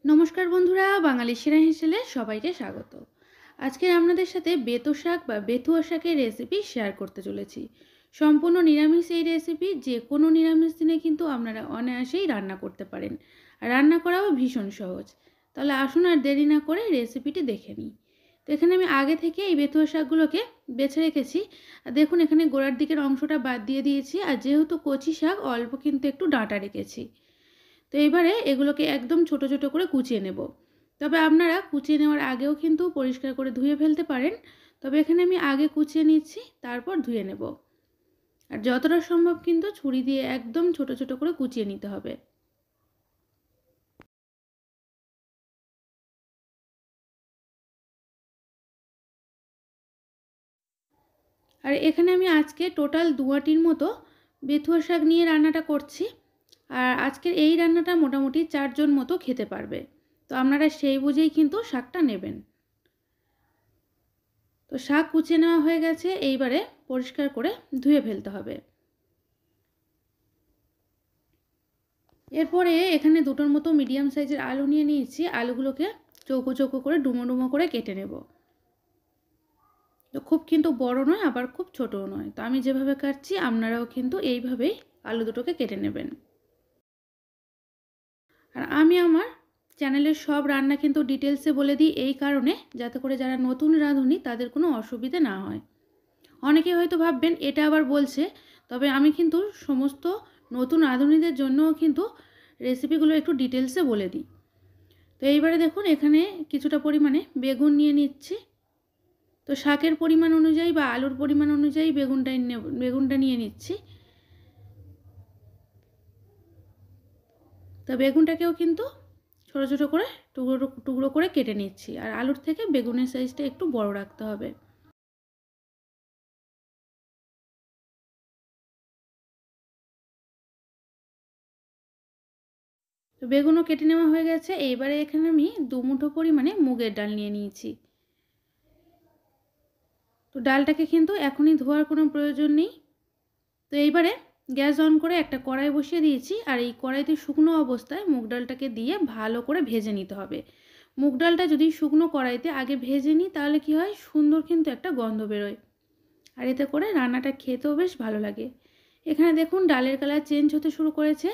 নমস্কার বন্ধুরা, বাঙালি সেরা হেসেলে সবাইকে স্বাগত। আজকে আপনাদের সাথে বেতো শাক বা বেথুয়া শাকের রেসিপি শেয়ার করতে চলেছি। সম্পূর্ণ নিরামিষ এই রেসিপি যে কোনো নিরামিষ দিনে কিন্তু আপনারা অনায়াসেই রান্না করতে পারেন, আর রান্না করাও ভীষণ সহজ। তাহলে আসুন আর দেরি না করে রেসিপিটি দেখে নিই। তো এখানে আমি আগে থেকে এই বেথুয়া শাকগুলোকে বেছে রেখেছি। আর দেখুন, এখানে গোড়ার দিকের অংশটা বাদ দিয়ে দিয়েছি, আর যেহেতু কচি শাক অল্প কিন্তু একটু ডাঁটা রেখেছি। তো এবারে এগুলোকে একদম ছোট ছোট করে কুচিয়ে নেব। তবে আপনারা কুচিয়ে নেওয়ার আগেও কিন্তু পরিষ্কার করে ধুয়ে ফেলতে পারেন। তবে এখানে আমি আগে কুচিয়ে নিচ্ছি, তারপর ধুয়ে নেব। আর যতটা সম্ভব কিন্তু ছুরি দিয়ে একদম ছোট ছোট করে কুচিয়ে নিতে হবে। আর এখানে আমি আজকে টোটাল 2 আটির মতো বেথুয়া শাক নিয়ে রান্নাটা করছি। আর আজকের এই রান্নাটা মোটামুটি 4 জন মতো খেতে পারবে। তো আপনারা সেই বুঝেই কিন্তু শাকটা নেবেন। তো শাক কুচিয়ে নেওয়া হয়ে গেছে, এইবারে পরিষ্কার করে ধুয়ে ফেলতে হবে। এরপরে এখানে দুটোর মতো মিডিয়াম সাইজের আলু নিয়ে নিয়েছি। আলুগুলোকে চৌকো চৌকো করে ডুমো ডুমো করে কেটে নেব। তো খুব কিন্তু বড় নয়, আবার খুব ছোটও নয়। তো আমি যেভাবে কাটছি আপনারাও কিন্তু এইভাবেই আলু দুটোকে কেটে নেবেন। আর আমি আমার চ্যানেলের সব রান্না কিন্তু ডিটেলসে বলে দিই এই কারণে, যাতে করে যারা নতুন রাঁধুনি তাদের কোনো অসুবিধে না হয়। অনেকে হয়তো ভাববেন এটা আবার বলছে, তবে আমি কিন্তু সমস্ত নতুন রাঁধুনিদের জন্যও কিন্তু রেসিপিগুলো একটু ডিটেলসে বলে দিই। তো এইবারে দেখুন, এখানে কিছুটা পরিমাণে বেগুন নিয়ে নিচ্ছি। তো শাকের পরিমাণ অনুযায়ী বা আলুর পরিমাণ অনুযায়ী বেগুনটা নিয়ে নিচ্ছি। তো বেগুনটাকেও কিন্তু ছোটো ছোটো করে টুকরো টুকরো করে কেটে নিচ্ছি। আর আলুর থেকে বেগুনের সাইজটা একটু বড় রাখতে হবে। তো বেগুনও কেটে নেওয়া হয়ে গেছে। এইবারে এখানে আমি 2 মুঠো পরিমাণে মুগের ডাল নিয়ে নিয়েছি। তো ডালটাকে কিন্তু এখনই ধোয়ার কোনো প্রয়োজন নেই। তো এইবারে গ্যাস অন করে একটা কড়াই বসিয়ে দিয়েছি। আর এই কড়াইতে শুকনো অবস্থায় মুগ ডালটাকে দিয়ে ভালো করে ভেজে নিতে হবে। মুগ ডালটা যদি শুকনো কড়াইতে আগে ভেজে নিই তাহলে কি হয়, সুন্দর কিন্তু একটা গন্ধ বেরোয়। আর এতে করে রান্নাটা খেতেও বেশ ভালো লাগে। এখানে দেখুন ডালের কালার চেঞ্জ হতে শুরু করেছে।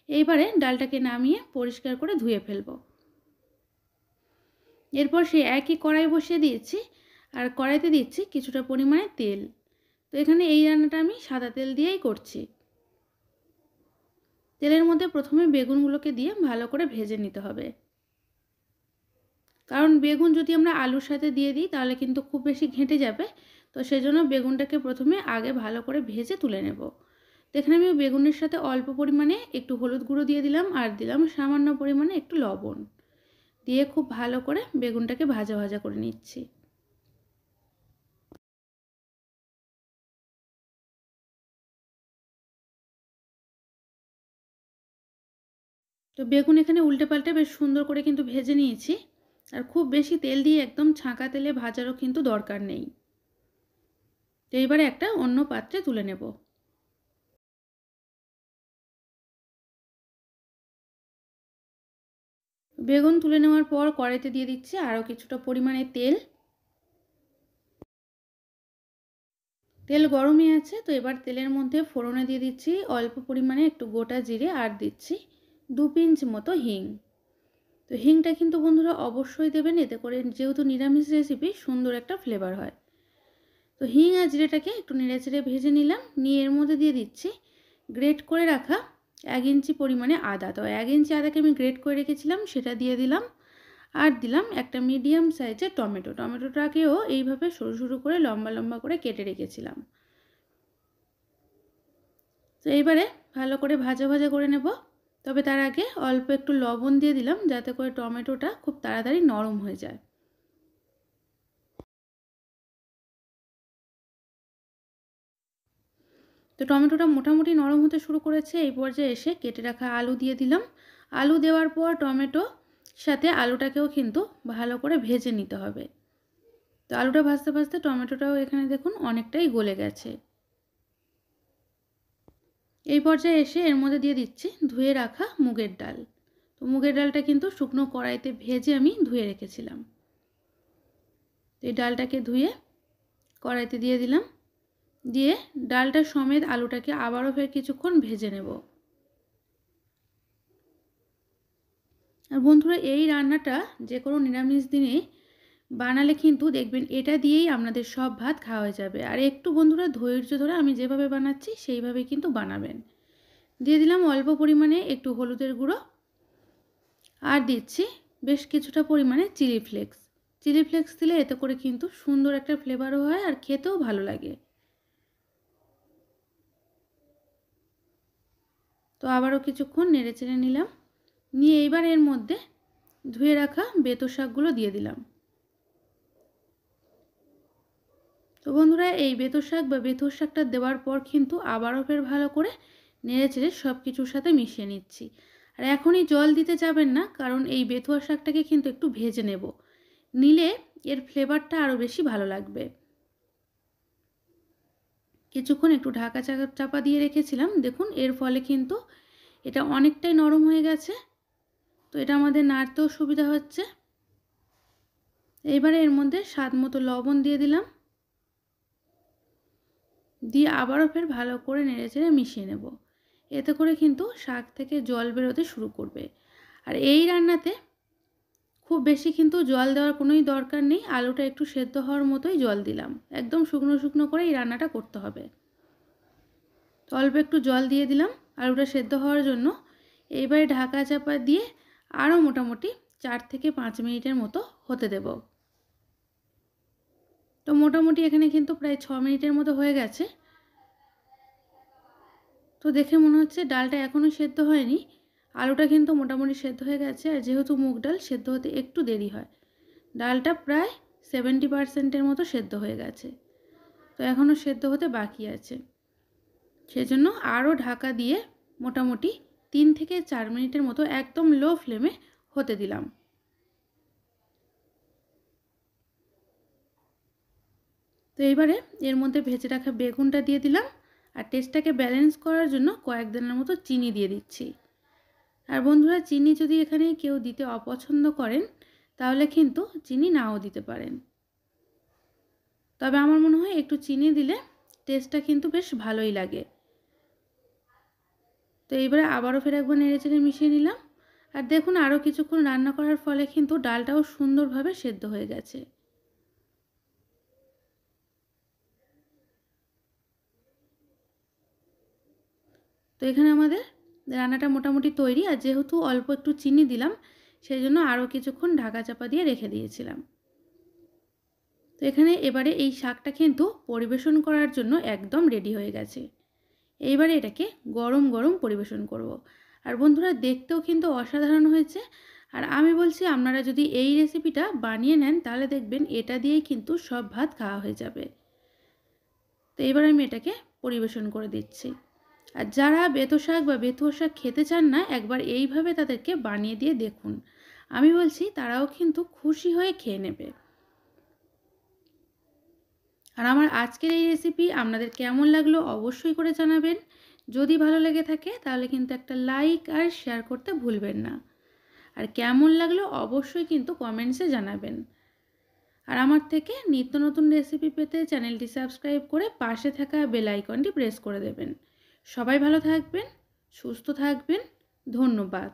এইবারে ডালটাকে নামিয়ে পরিষ্কার করে ধুয়ে ফেলবো। এরপর সেই একই কড়াই বসিয়ে দিয়েছি। আর কড়াইতে দিচ্ছি কিছুটা পরিমাণে তেল। তো এখানে এই রান্নাটা আমি সাদা তেল দিয়েই করছি। তেলের মধ্যে প্রথমে বেগুনগুলোকে দিয়ে ভালো করে ভেজে নিতে হবে। কারণ বেগুন যদি আমরা আলুর সাথে দিয়ে দিই তাহলে কিন্তু খুব বেশি ঘেঁটে যাবে। তো সেজন্য বেগুনটাকে প্রথমে আগে ভালো করে ভেজে তুলে নেব। তো এখানে আমি বেগুনের সাথে অল্প পরিমাণে একটু হলুদ গুঁড়ো দিয়ে দিলাম, আর দিলাম সামান্য পরিমাণে একটু লবণ। দিয়ে খুব ভালো করে বেগুনটাকে ভাজা ভাজা করে নিচ্ছি। তো বেগুন এখানে উল্টে পাল্টে বেশ সুন্দর করে কিন্তু ভেজে নিয়েছি। আর খুব বেশি তেল দিয়ে একদম ছাঁকা তেলে ভাজারও কিন্তু দরকার নেই। তো এইবারে একটা অন্য পাত্রে তুলে নেব। বেগুন তুলে নেওয়ার পর কড়াইতে দিয়ে দিচ্ছি আরও কিছুটা পরিমাণে তেল। তেল গরমই আছে। তো এবার তেলের মধ্যে ফোড়নে দিয়ে দিচ্ছি অল্প পরিমাণে একটু গোটা জিরে, আর দিচ্ছি 2 পিঞ্চ মতো হিং। তো হিংটা কিন্তু বন্ধুরা অবশ্যই দেবেন, এতে করে যেহেতু নিরামিষ রেসিপি সুন্দর একটা ফ্লেভার হয়। তো হিং আর জিরেটাকে একটু নেড়েচেড়ে ভেজে নিলাম। নিয়ে এর মধ্যে দিয়ে দিচ্ছি গ্রেট করে রাখা 1 ইঞ্চি পরিমাণে আদা। তো 1 ইঞ্চি আদাকে আমি গ্রেট করে রেখেছিলাম, সেটা দিয়ে দিলাম। আর দিলাম একটা মিডিয়াম সাইজের টমেটো। টমেটোটাকেও এইভাবে সরু সরু করে লম্বা লম্বা করে কেটে রেখেছিলাম। তো এইবারে ভালো করে ভাজা ভাজা করে নেব। তবে তার আগে অল্প একটু লবণ দিয়ে দিলাম, যাতে করে টমেটোটা খুব তাড়াতাড়ি নরম হয়ে যায়। তো টমেটোটা মোটামুটি নরম হতে শুরু করেছে। এই পর্যায়ে এসে কেটে রাখা আলু দিয়ে দিলাম। আলু দেওয়ার পর টমেটো সাথে আলুটাকেও কিন্তু ভালো করে ভেজে নিতে হবে। তো আলুটা ভাজতে ভাজতে টমেটোটাও এখানে দেখুন অনেকটাই গলে গেছে। এই পর্যায়ে এসে এর মধ্যে দিয়ে দিচ্ছি ধুয়ে রাখা মুগের ডাল। তো মুগের ডালটা কিন্তু শুকনো কড়াইতে ভেজে আমি ধুয়ে রেখেছিলাম। এই ডালটাকে ধুয়ে কড়াইতে দিয়ে দিলাম, দিয়ে ডালটা সমেত আলুটাকে আবারও ফের কিছুক্ষণ ভেজে নেব। আর বন্ধুরা, এই রান্নাটা যে কোনো নিরামিষ দিনে বানালে কিন্তু দেখবেন এটা দিয়েই আপনাদের সব ভাত খাওয়া হয়ে যাবে। আর একটু বন্ধুরা ধৈর্য ধরে আমি যেভাবে বানাচ্ছি সেইভাবে কিন্তু বানাবেন। দিয়ে দিলাম অল্প পরিমাণে একটু হলুদের গুঁড়ো, আর দিচ্ছি বেশ কিছুটা পরিমাণে চিলি ফ্লেক্স। চিলি ফ্লেক্স দিলে এতে করে কিন্তু সুন্দর একটা ফ্লেভারও হয় আর খেতেও ভালো লাগে। তো আবারও কিছুক্ষণ নেড়ে চেড়ে নিলাম, নিয়ে এইবার এর মধ্যে ধুয়ে রাখা বেতো শাকগুলো দিয়ে দিলাম। তো বন্ধুরা, এই বেতো শাক বা বেথুর শাকটা দেওয়ার পর কিন্তু আবারও ফের ভালো করে নেড়ে চেড়ে সব কিছুর সাথে মিশিয়ে নিচ্ছি। আর এখনই জল দিতে যাবেন না, কারণ এই বেথুয়া শাকটাকে কিন্তু একটু ভেজে নেব, নিলে এর ফ্লেভারটা আরও বেশি ভালো লাগবে। কিছুক্ষণ একটু ঢাকা চাপা দিয়ে রেখেছিলাম, দেখুন এর ফলে কিন্তু এটা অনেকটাই নরম হয়ে গেছে। তো এটা আমাদের নাড়তেও সুবিধা হচ্ছে। এবারে এর মধ্যে স্বাদ মতো লবণ দিয়ে দিলাম, দিয়ে আবারও ফের ভালো করে নেড়েচেড়ে মিশিয়ে নেব। এতে করে কিন্তু শাক থেকে জল বেরোতে শুরু করবে। আর এই রান্নাতে খুব বেশি কিন্তু জল দেওয়ার কোনোই দরকার নেই, আলুটা একটু সেদ্ধ হওয়ার মতোই জল দিলাম, একদম শুকনো শুকনো করে এই রান্নাটা করতে হবে। তো অল্প একটু জল দিয়ে দিলাম আলুটা সেদ্ধ হওয়ার জন্য। এইবারে ঢাকা চাপা দিয়ে আরও মোটামুটি 4 থেকে 5 মিনিটের মতো হতে দেব। তো মোটামুটি এখানে কিন্তু প্রায় 6 মিনিটের মতো হয়ে গেছে। তো দেখে মনে হচ্ছে ডালটা এখনও সেদ্ধ হয়নি, আলুটা কিন্তু মোটামুটি সেদ্ধ হয়ে গেছে। আর যেহেতু মুগ ডাল সেদ্ধ হতে একটু দেরি হয়, ডালটা প্রায় 70% মতো সেদ্ধ হয়ে গেছে। তো এখনও সেদ্ধ হতে বাকি আছে, সেজন্য আরও ঢাকা দিয়ে মোটামুটি 3 থেকে 4 মিনিটের মতো একদম লো ফ্লেমে হতে দিলাম। তো এইবারে এর মধ্যে ভেজে রাখা বেগুনটা দিয়ে দিলাম, আর টেস্টটাকে ব্যালেন্স করার জন্য কয়েক দানার মতো চিনি দিয়ে দিচ্ছি। আর বন্ধুরা, চিনি যদি এখানে কেউ দিতে অপছন্দ করেন তাহলে কিন্তু চিনি নাও দিতে পারেন, তবে আমার মনে হয় একটু চিনি দিলে টেস্টটা কিন্তু বেশ ভালোই লাগে। তো এইবারে আবারও ফের একবার নেড়েচেড়ে মিশিয়ে নিলাম। আর দেখুন আরও কিছুক্ষণ রান্না করার ফলে কিন্তু ডালটাও সুন্দরভাবে সেদ্ধ হয়ে গেছে। তো এখানে আমাদের রান্নাটা মোটামুটি তৈরি। আর যেহেতু অল্প একটু চিনি দিলাম, সেই জন্য আরও কিছুক্ষণ ঢাকা চাপা দিয়ে রেখে দিয়েছিলাম। তো এখানে এবারে এই শাকটা কিন্তু পরিবেশন করার জন্য একদম রেডি হয়ে গেছে। এইবারে এটাকে গরম গরম পরিবেশন করব। আর বন্ধুরা, দেখতেও কিন্তু অসাধারণ হয়েছে। আর আমি বলছি, আপনারা যদি এই রেসিপিটা বানিয়ে নেন তাহলে দেখবেন এটা দিয়েই কিন্তু সব ভাত খাওয়া হয়ে যাবে। তো এবার আমি এটাকে পরিবেশন করে দিচ্ছি। আর যারা বেতো শাক বা বেথুয়া শাক খেতে চান না, একবার এইভাবে তাদেরকে বানিয়ে দিয়ে দেখুন, আমি বলছি তারাও কিন্তু খুশি হয়ে খেয়ে নেবে। আর আমার আজকের এই রেসিপি আপনাদের কেমন লাগলো অবশ্যই করে জানাবেন। যদি ভালো লেগে থাকে তাহলে কিন্তু একটা লাইক আর শেয়ার করতে ভুলবেন না। আর কেমন লাগলো অবশ্যই কিন্তু কমেন্টসে জানাবেন। আর আমার থেকে নিত্য নতুন রেসিপি পেতে চ্যানেলটি সাবস্ক্রাইব করে পাশে থাকা বেল আইকনটি প্রেস করে দেবেন। সবাই ভালো থাকবেন, সুস্থ থাকবেন। ধন্যবাদ।